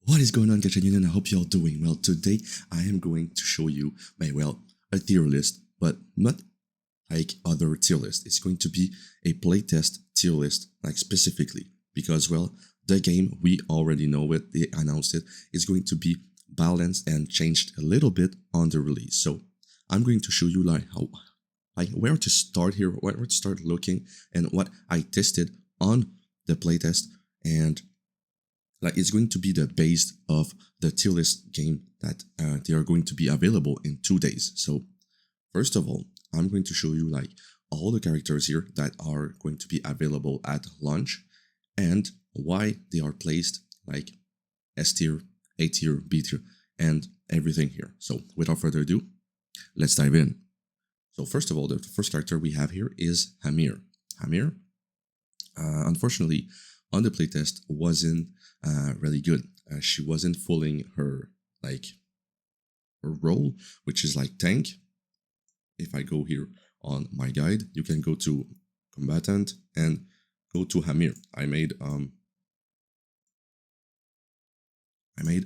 What is going on, Gacha Union? I hope you're doing well. Today, I am going to show you a tier list, but not like other tier list. It's going to be a playtest tier list, like specifically, because, the game, we already know it, they announced it, is going to be balanced and changed a little bit on the release. So, I'm going to show you where to start here, where to start looking, and what I tested on the playtest, and it's going to be the base of the tier list game that they are going to be available in 2 days. So first of all, I'm going to show you all the characters here that are going to be available at launch and why they are placed like S tier, A tier, B tier, and everything here. So without further ado, let's dive in. So first of all, the first character we have here is Amir. Amir, unfortunately, on the playtest wasn't really good. She wasn't fulfilling her her role, which is like tank. If I go here on my guide, you can go to combatant and go to Amir. I made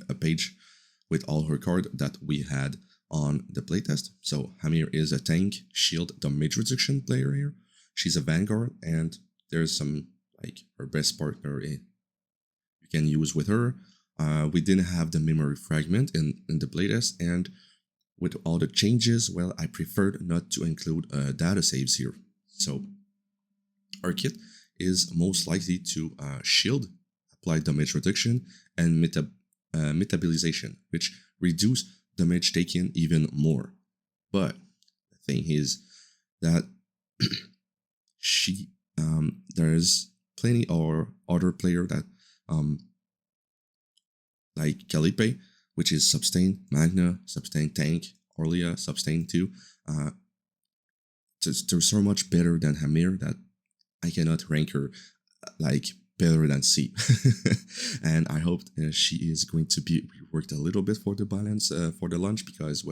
a page with all her card that we had on the playtest. So Amir is a tank, shield, damage reduction player here. She's a vanguard, and there's some her best partner you can use with her. We didn't have the memory fragment in the playtest, and with all the changes, I preferred not to include data saves here. So our kit is most likely to shield, apply damage reduction, and metabolization, which reduce damage taken even more. But the thing is that there's plenty or other player that like Khalipe, which is sustain, Magna, sustain tank, Orlea, sustain too. They're so much better than Amir that I cannot rank her better than C. And I hope she is going to be reworked a little bit for the balance for the launch, because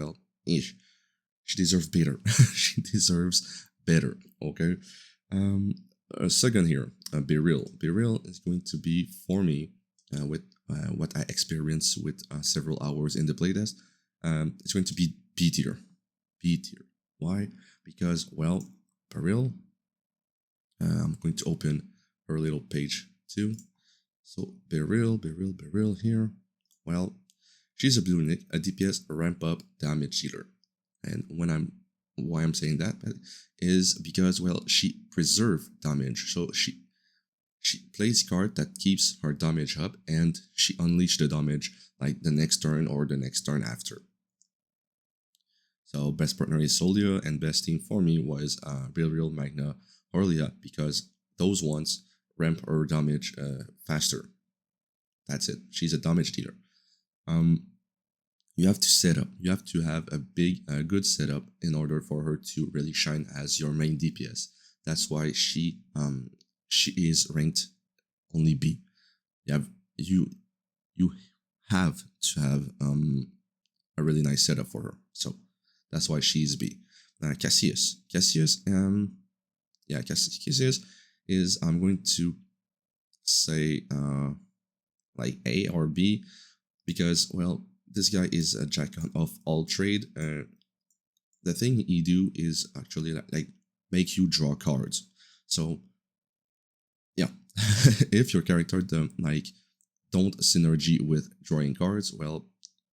she deserves better. She deserves better. Okay. Second here, Beryl. Beryl is going to be for me with what I experienced with several hours in the playtest. It's going to be B tier. B tier. Why? Because Beryl. I'm going to open her little page too. So Beryl here. She's a blue nick, a DPS ramp up damage dealer, and why I'm saying that is because she preserve damage, so she plays card that keeps her damage up, and she unleash the damage the next turn or the next turn after. So best partner is Soldia, and best team for me was Beryl, Magna, Orlea, because those ones ramp her damage faster. That's it. She's a damage dealer. You have to set up. You have to have a good setup in order for her to really shine as your main DPS. That's why she is ranked only B. You have to have a really nice setup for her. So that's why she's B. Cassius. Cassius is, I'm going to say A or B, because this guy is a jack of all trade. The thing he do is actually make you draw cards. So yeah, if your character don't synergy with drawing cards,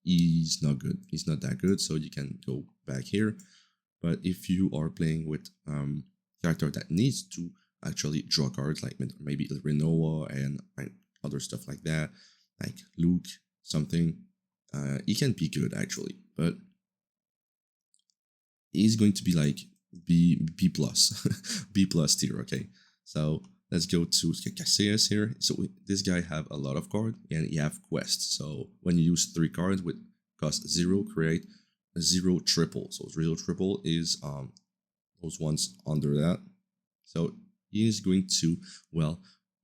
he's not good. He's not that good. So you can go back here. But if you are playing with character that needs to actually draw cards, like maybe Renoa and other stuff like that, like Luke, something, he can be good actually, but he's going to be B plus, B plus tier. Okay, so let's go to Cassius here. So this guy have a lot of cards, and he have quests. So when you use 3 cards with cost 0, create a 0 triple. So 0 triple is those ones under that. So he is going to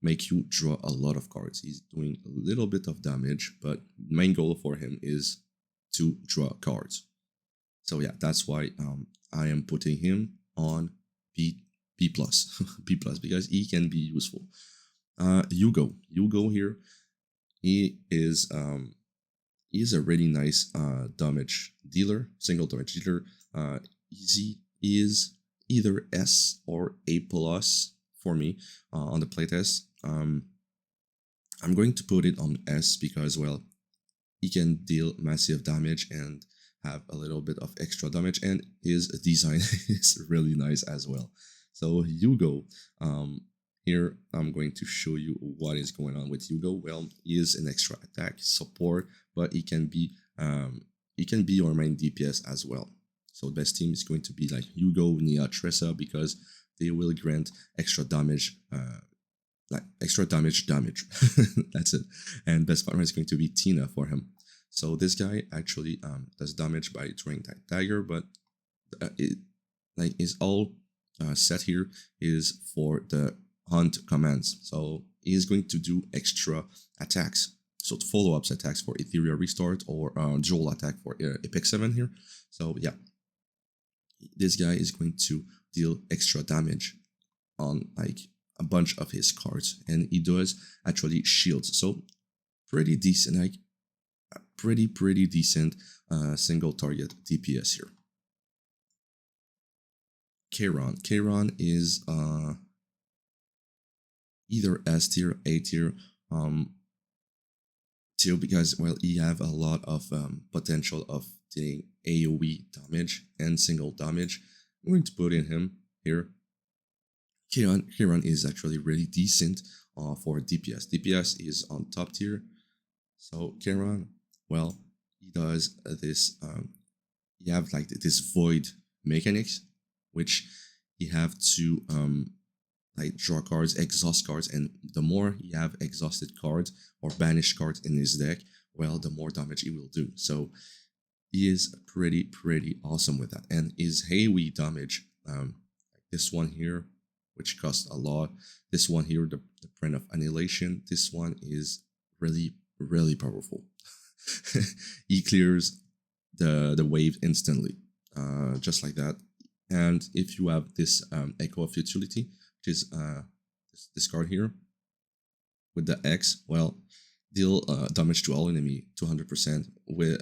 make you draw a lot of cards. He's doing a little bit of damage, but main goal for him is to draw cards. So yeah, that's why I am putting him on B plus, B plus, because he can be useful. Hugo here, he is He's a really nice damage dealer, single damage dealer. Easy is either S or A plus for me on the playtest. I'm going to put it on S because, well, he can deal massive damage and have a little bit of extra damage, and his design is really nice as well. So Hugo, here I'm going to show you what is going on with Hugo. Well, he is an extra attack support, but he can be your main DPS as well. So the best team is going to be like Hugo, Nia, Tressa, because they will grant extra damage, like extra damage. That's it. And best partner is going to be Tina for him. So this guy actually does damage by throwing that dagger, but it like is all set here is for the hunt commands. So he's going to do extra attacks. So follow-ups attacks for Ethereal Restart or dual attack for Epic 7 here. So yeah, this guy is going to deal extra damage on like a bunch of his cards, and he does actually shields. So pretty decent, like pretty decent single target DPS here. Kayron is either S tier, A tier, tier because, well, he have a lot of potential of dealing AoE damage and single damage. I'm going to put in him here. Kayron is actually really decent for DPS. DPS is on top tier. So Kayron, well, he does this. You have like this void mechanics, which you have to like draw cards, exhaust cards, and the more you have exhausted cards or banished cards in his deck, well, the more damage he will do. So he is pretty awesome with that. And his AoE damage, like this one here, which costs a lot. This one here, the Print of Annihilation. This one is really powerful. He clears the wave instantly, just like that. And if you have this Echo of Futility, which is this card here, with the X, well, deal damage to all enemy 200% with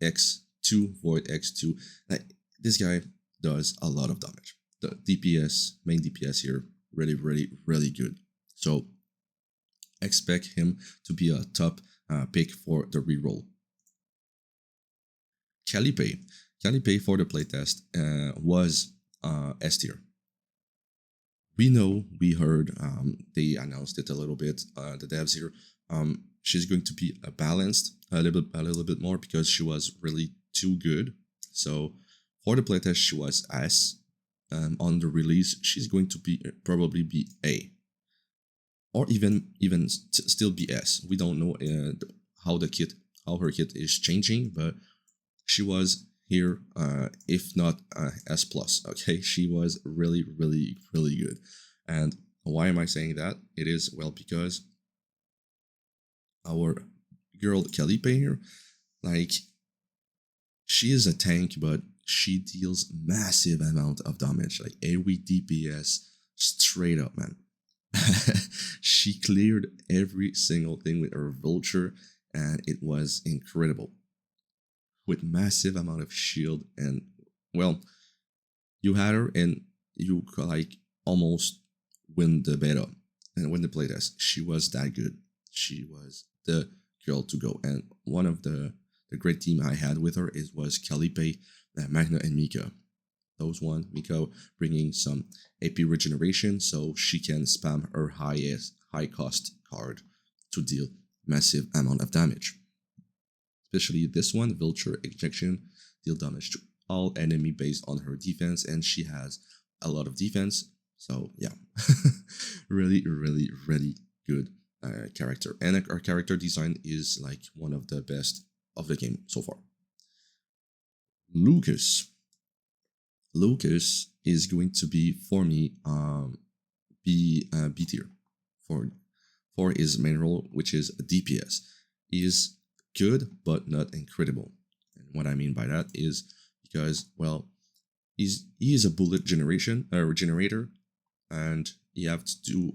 X2, Void X2. Like, this guy does a lot of damage. The DPS, main DPS here, really good. So expect him to be a top pick for the reroll. Khalipe for the playtest was S tier. We heard, they announced it a little bit, the devs here. She's going to be balanced a little bit more because she was really too good. So for the playtest, she was S. On the release, she's going to be probably be A, or even still be S. We don't know how her kit is changing, but she was here, if not S plus. Okay, she was really good. And why am I saying that? It is, well, because our girl Khalipe here, like, she is a tank, but she deals massive amount of damage, like AoE DPS straight up, man. She cleared every single thing with her vulture, and it was incredible. With massive amount of shield, and, well, you had her and you could like almost win the beta and win the playtest. She was that good. She was the girl to go. And one of the great team I had with her was Khalipe, Magna, and Mika. Those one, Mika bringing some AP regeneration, so she can spam her high cost card to deal massive amount of damage. Especially this one, Vulture Ejection, deal damage to all enemy based on her defense, and she has a lot of defense. So yeah, really good character, and her character design is like one of the best of the game so far. Lucas is going to be, for me, B tier for his main role, which is DPS. He is good but not incredible. And what I mean by that is because, well, he is a bullet regenerator, and you have to do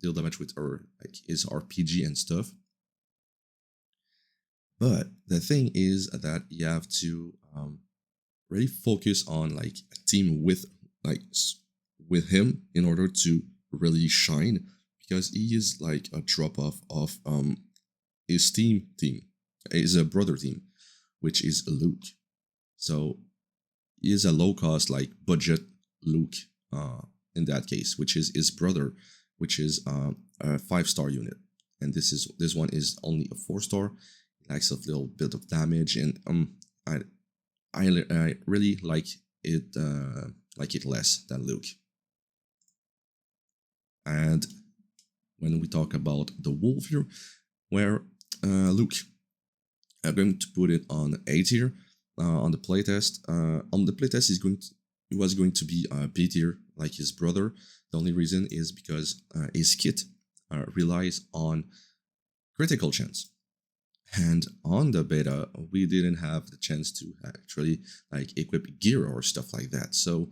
deal damage with his RPG and stuff. But the thing is that you have to really focus on like a team with like with him in order to really shine because he is like a drop off of his team is a brother team which is Luke. So he is a low cost like budget Luke in that case, which is his brother, which is a 5-star unit, and this one is only a 4-star. It likes a little bit of damage, and I I really like it less than Luke. And when we talk about the wolf here, where Luke, I'm going to put it on A tier on the playtest. On the playtest, he was going to be B tier like his brother. The only reason is because his kit relies on critical chance, and on the beta we didn't have the chance to actually like equip gear or stuff like that. So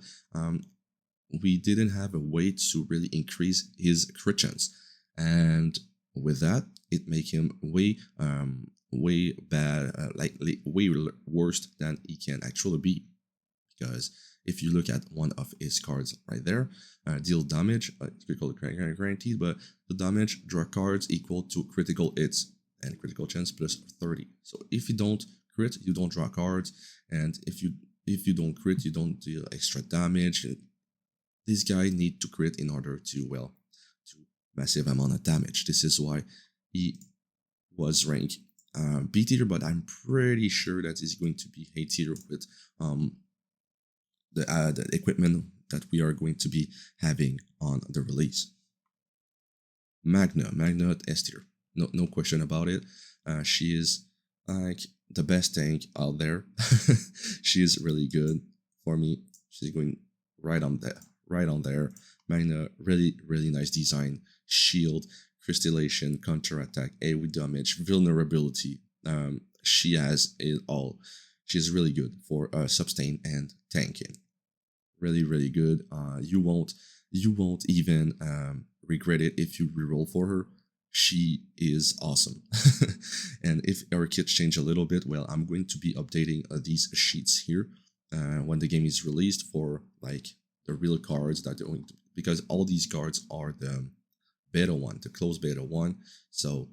we didn't have a way to really increase his crit chance, and with that it make him way bad, way worse than he can actually be. Because if you look at one of his cards right there, deal damage, critical guaranteed, but the damage draw cards equal to critical hits and critical chance plus 30. So if you don't crit, you don't draw cards, and if you don't crit, you don't deal extra damage. This guy need to crit in order to to massive amount of damage. This is why he was ranked B tier, but I'm pretty sure that he's going to be A tier with the equipment that we are going to be having on the release. Magna at S tier, no question about it. She is like the best tank out there. She is really good for me. She's going right on there. Magna, really nice design, shield, crystallization, counter attack, AoE damage, vulnerability. She has it all. She's really good for sustain and tanking. Really good. You won't even regret it if you reroll for her. She is awesome. And if our kits change a little bit, well, I'm going to be updating these sheets here when the game is released for like the real cards that they're going to, because all these cards are the beta one, the closed beta one. So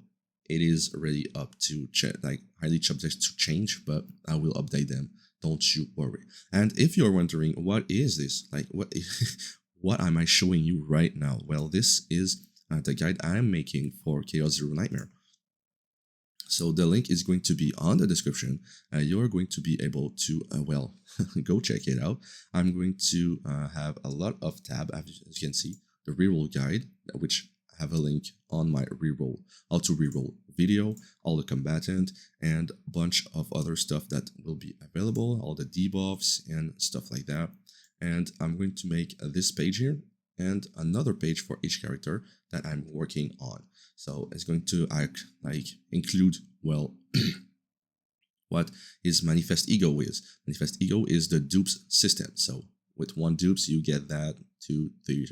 it is really up to like highly subject to change, but I will update them. Don't you worry. And if you're wondering what is this, like what am I showing you right now? Well, this is the guide I am making for Chaos Zero Nightmare. So the link is going to be on the description. You're going to be able to, go check it out. I'm going to have a lot of tab, as you can see, the reroll guide, which have a link on my reroll, how to reroll video, all the combatant, and a bunch of other stuff that will be available, all the debuffs and stuff like that. And I'm going to make this page here and another page for each character that I'm working on. So it's going to include, well, what his manifest ego is. Manifest ego is the dupes system. So with one dupes, you get that, 2, 3,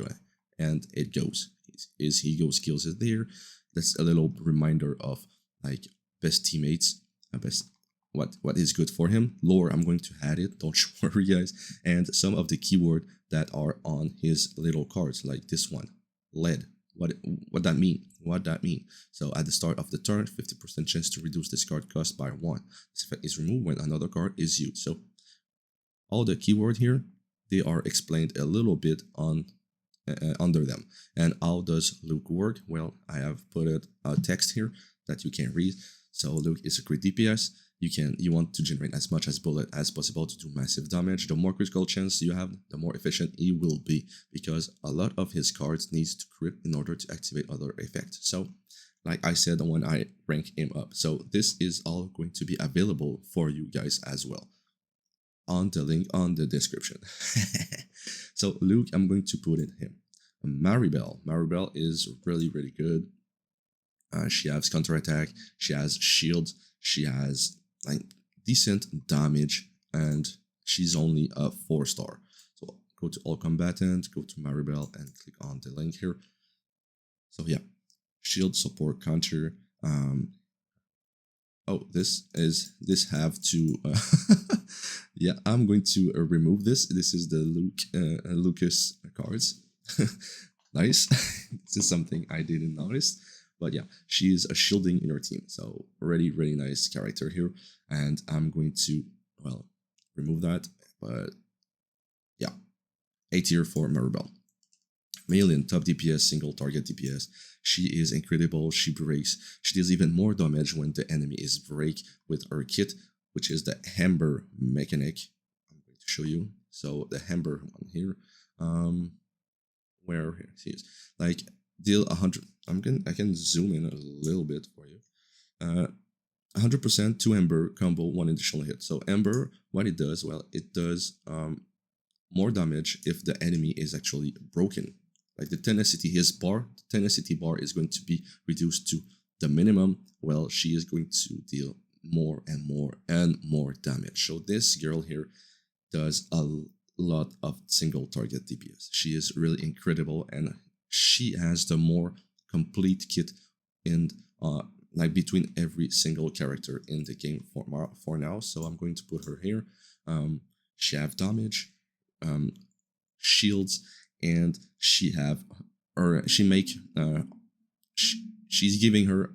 and it goes. His ego skills is there. That's a little reminder of like best teammates, best what is good for him. Lore, I'm going to add it, don't you worry guys. And some of the keyword that are on his little cards, like this one, lead. What that mean? What that mean? So at the start of the turn, 50% chance to reduce this card cost by 1. This effect is removed when another card is used. So all the keyword here, they are explained a little bit on under them. And how does Luke work? Well, I have put a text here that you can read. So Luke is a crit DPS. You want to generate as much as bullet as possible to do massive damage. The more critical chance you have, the more efficient he will be, because a lot of his cards needs to crit in order to activate other effects. So like I said when I rank him up. So this is all going to be available for you guys as well on the link on the description. So Luke, I'm going to put in him. Maribell. Maribell is really good. She has counter attack. She has shield. She has like decent damage, and she's only a 4-star. So go to all combatant, go to Maribell, and click on the link here. So yeah, shield, support, counter. Oh, this have to. Yeah, I'm going to remove this. This is the Lucas cards. Nice. This is something I didn't notice, but yeah, she's a shielding in her team. So really, really nice character here, and I'm going to well remove that. But yeah, A tier for Maribell. Mei Lin, top DPS, single target DPS. She is incredible. She breaks. She does even more damage when the enemy is break with her kit, which is the Hamber mechanic. I'm going to show you. So the Hamber one here, where here she is. Like deal 100. I can zoom in a little bit for you. 100% to Ember combo, one additional hit. So Ember, what it does, well, it does more damage if the enemy is actually broken. Like the tenacity bar is going to be reduced to the minimum. Well, she is going to deal more and more and more damage. So this girl here does a lot of single target DPS. She is really incredible, and she has the more complete kit in like between every single character in the game for now. So I'm going to put her here. She have damage, shields, and she have or she make she's giving her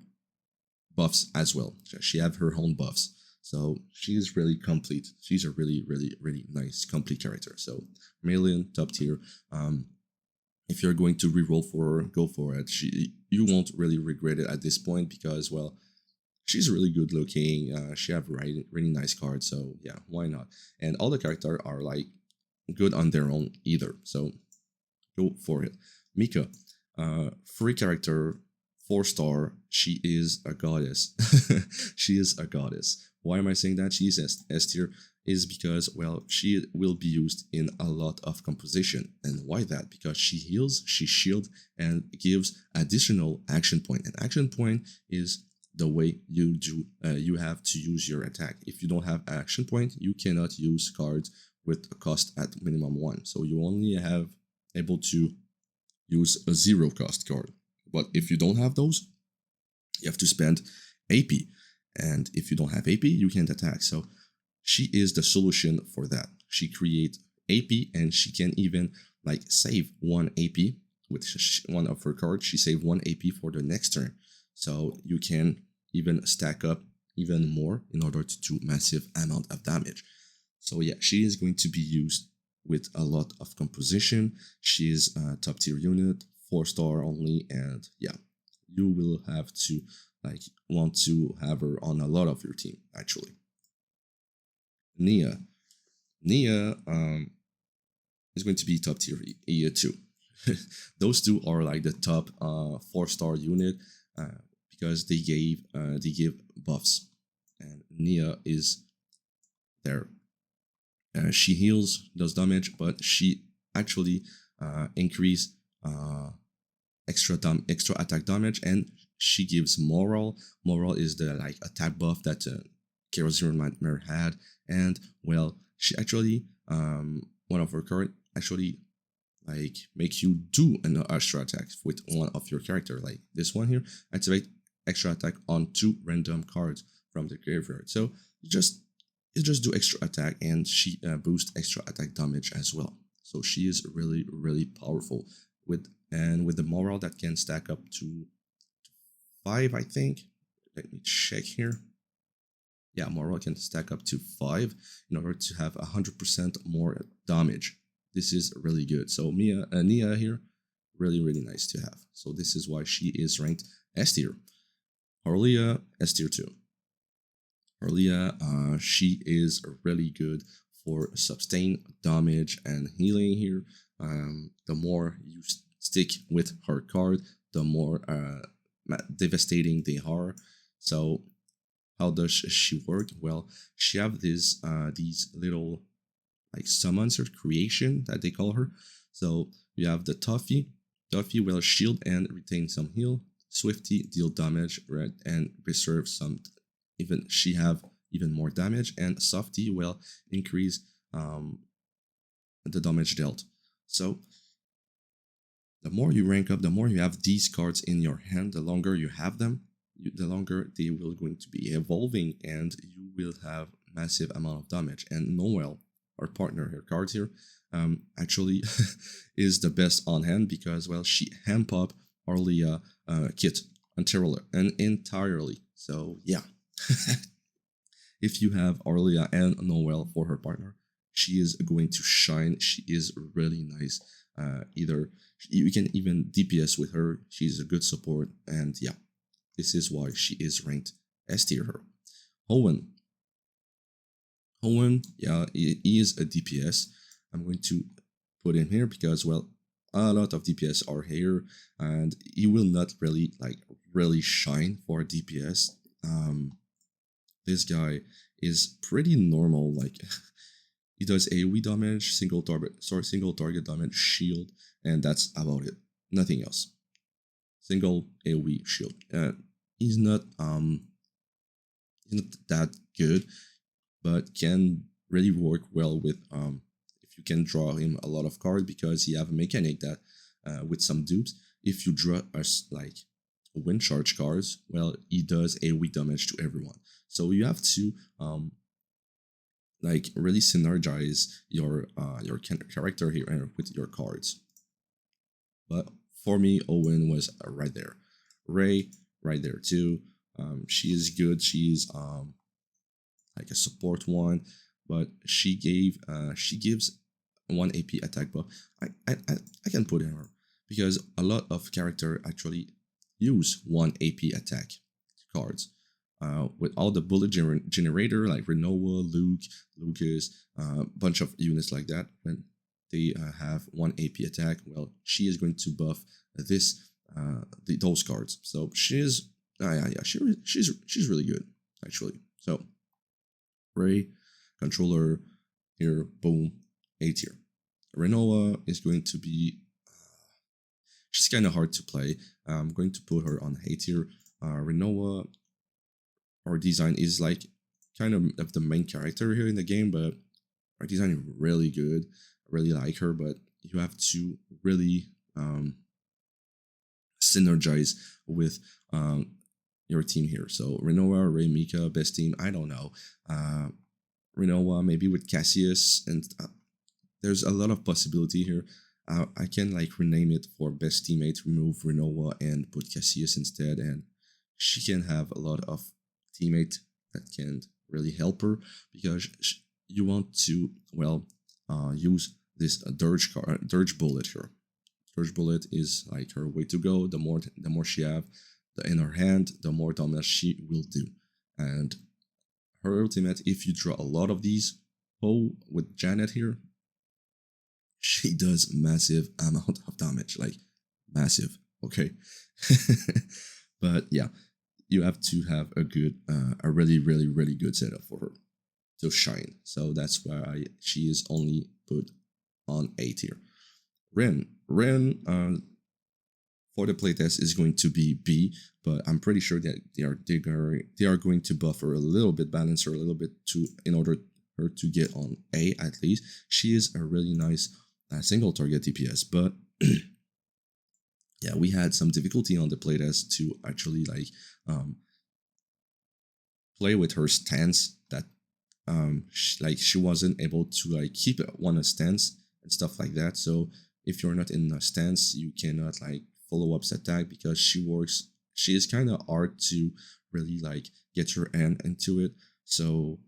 buffs as well. She have her own buffs, so she's really complete. She's a really really nice complete character. So Mei Lin, top tier. If you're going to reroll for her, go for it. You won't really regret it at this point because well, she's really good looking. She have really nice cards, so yeah, why not? And all the characters are like good on their own either. So go for it. Mika, free character, 4-star. She is a goddess. She is a goddess. Why am I saying that? She's S tier is because well, she will be used in a lot of composition. And why that? Because she heals, she shields, and gives additional action point. And action point is the way you have to use your attack. If you don't have action point, you cannot use cards with a cost at minimum 1. So you only have able to use a 0 cost card. But if you don't have those, you have to spend AP. And if you don't have AP, you can't attack. So she is the solution for that. She creates AP, and she can even like save 1 AP with one of her cards. She save 1 AP for the next turn. So you can even stack up even more in order to do massive amount of damage. So yeah, she is going to be used with a lot of composition. She is a top tier unit, 4-star only, and yeah, you will have to like want to have her on a lot of your team actually. Nia, Nia is going to be top tier too. Those two are like the top 4-star unit because they give buffs, and Nia is there. She heals, does damage, but she actually increase extra attack damage, and she gives moral. Moral is the like attack buff that Kayron had, and well, she actually one of her cards actually like make you do an extra attack with one of your character. Like this one here, activate extra attack on 2 random cards from the graveyard. So you just do extra attack, and she boosts extra attack damage as well. So she is really powerful with the moral that can stack up to 5, I think. Let me check here. Yeah, moral can stack up to 5 in order to have 100% more damage. This is really good. So Nia here, really nice to have. So this is why she is ranked S tier. Orlea, S tier 2. Orlea, she is really good for sustain damage and healing here. The more you stick with her card, the more devastating they are. So how does she work? Well, she have these little like summons or creation that they call her. So you have the Toffee. Toffee will shield and retain some heal. Swifty deal damage, right, and preserve some. Even she have even more damage, and Softy will increase the damage dealt. So the more you rank up, the more you have these cards in your hand, the longer you have them, the longer they will going to be evolving, and you will have massive amount of damage. And Noel, our partner, her card here, actually is the best on hand because well she hemp up Orlea kit entirely. So yeah, if you have Orlea and Noel for her partner, she is going to shine. She is really nice. Either you can even DPS with her. She's a good support, and yeah, this is why she is ranked S tier. Her Owen. Owen, yeah, he is a DPS. I'm going to put him here because well, a lot of DPS are here, and he will not really shine for DPS. This guy is pretty normal. Like he does AoE damage, single target damage, shield, and that's about it. Nothing else. Single AoE shield. He's not that good, but can really work well with if you can draw him a lot of cards because he have a mechanic that with some dupes, if you draw us like wind charge cards, well he does AoE damage to everyone. So you have to like really synergize your character here with your cards. But for me, Owen was right there. Ray right there too. She is good. She's like a support one, but she gives 1 AP attack buff. I can put her because a lot of character actually use 1 AP attack cards. With all the bullet generator like Renoa, Lucas, bunch of units like that, when they have 1 AP attack, well, she is going to buff those cards. So she's she's really good actually. So Ray, controller here, boom, A tier. Renoa is going to be she's kind of hard to play. I'm going to put her on A tier. Renoa, our design is like kind of the main character here in the game, but our design is really good. I really like her, but you have to really synergize with your team here. So Renoa, Ray, Mika, best team. I don't know. Renoa maybe with Cassius, and there's a lot of possibility here. I can like rename it for best teammate, remove Renoa and put Cassius instead, and she can have a lot of teammate that can really help her because you want to use this dirge bullet here. Dirge bullet is like her way to go. The more she have in her hand, the more damage she will do. And her ultimate, if you draw a lot of these, with Janet here, she does massive amount of damage, like massive. Okay, but yeah, you have to have a really good setup for her to shine. So that's why she is only put on A tier. Ren for the playtest is going to be B, but I'm pretty sure that they are going to buffer a little bit, balance her a little bit in order her to get on A at least. She is a really nice single target DPS, but yeah, we had some difficulty on the playtest to actually play with her stance. That she wasn't able to keep one stance and stuff like that. So if you're not in a stance, you cannot follow up attack because she is kind of hard to really get your hand into it. So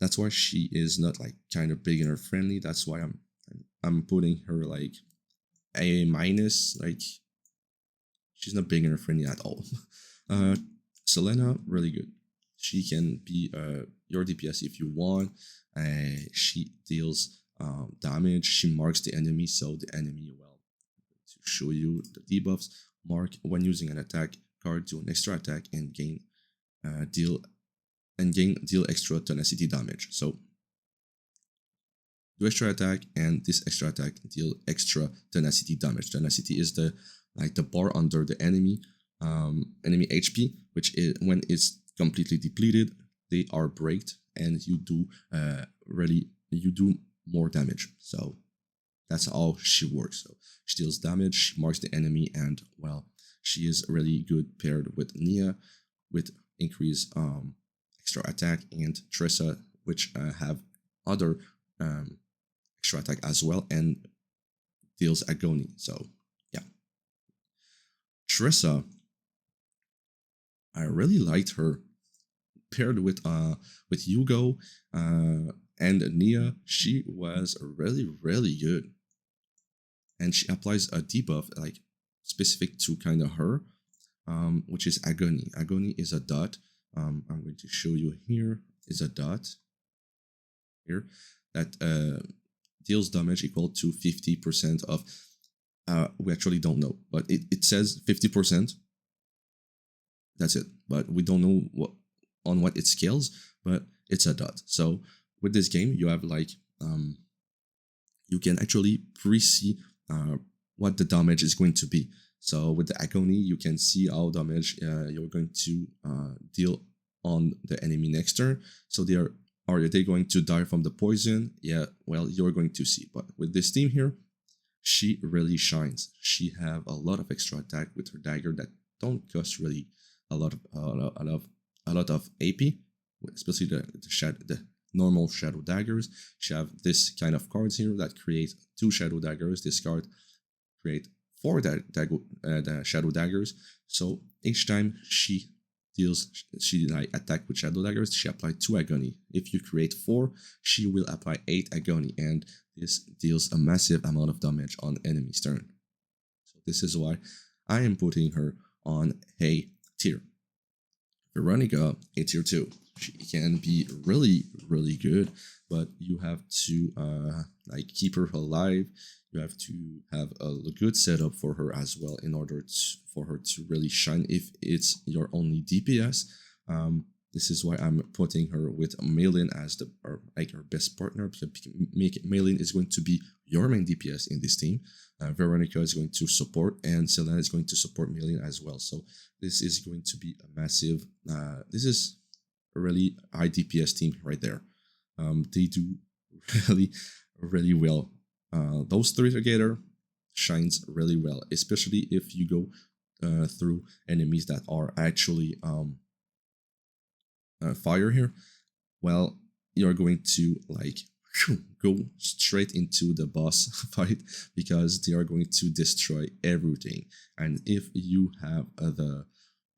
that's why she is not kind of beginner friendly. That's why I'm putting her A minus. She's not beginner friendly at all. Selena, really good. She can be your DPS if you want. She deals damage. She marks the enemy, so the enemy to show you the debuffs. Mark when using an attack card, do an extra attack and deal extra tenacity damage. So do extra attack and this extra attack deal extra tenacity damage. Tenacity is the bar under the enemy HP, which is when it's completely depleted, they are braked and you do more damage. So that's how she works. So she deals damage, she marks the enemy, and she is really good paired with Nia. with increased extra attack, and Tressa, which have other extra attack as well and deals agony. So yeah, Tressa, I really liked her paired with Hugo and Nia. She was really good, and she applies a debuff like specific to kind of her, which is agony. Agony is a dot. I'm going to show you here. Is a dot here that deals damage equal to 50% of. We actually don't know, but it says 50%. That's it, but we don't know what it scales, but it's a dot. So with this game, you have like you can actually pre-see what the damage is going to be. So with the agony, you can see how damage you're going to deal on the enemy next turn. So are they going to die from the poison? Yeah, well, you're going to see. But with this team here, she really shines. She have a lot of extra attack with her dagger that don't cost really a lot of AP, especially the normal shadow daggers. She have this kind of cards here that create 2 shadow daggers. This card create 4 the shadow daggers. So each time she like attack with shadow daggers, she apply 2 agony. If you create 4, she will apply 8 agony, and this deals a massive amount of damage on enemy's turn. So this is why I am putting her on A tier. Veronica, A tier 2. She can be really good, but you have to like keep her alive. You have to have a good setup for her as well in order for her to really shine if it's your only DPS. This is why I'm putting her with Mei Lin as her best partner. Mei Lin is going to be your main DPS in this team. Veronica is going to support, and Selena is going to support Mei Lin as well. So this is going to be a massive. This is a really high DPS team right there. They do really well. Those 3 together shines really well, especially if you go through enemies that are actually fire here. Well, you're going to like go straight into the boss fight because they are going to destroy everything. And if you have the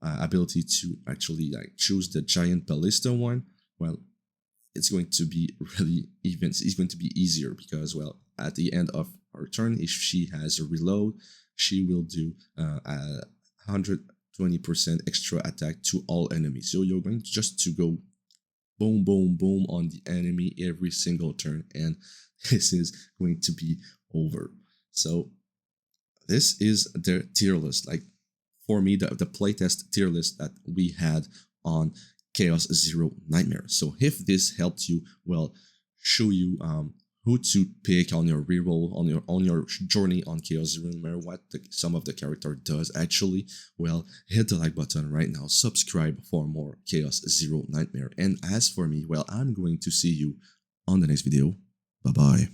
ability to actually like choose the giant ballista one, well, it's going to be really even. It's going to be easier because, well, at the end of her turn, if she has a reload, she will do 120% extra attack to all enemies. So you're going to go boom, boom, boom on the enemy every single turn, and this is going to be over. So this is the tier list. Like for me, the playtest tier list that we had on Chaos Zero Nightmare. So if this helped you, well, show you who to pick on your reroll on your journey on Chaos Zero Nightmare, what some of the character does actually, well, hit the like button right now, subscribe for more Chaos Zero Nightmare. And as for me, well, I'm going to see you on the next video. Bye bye.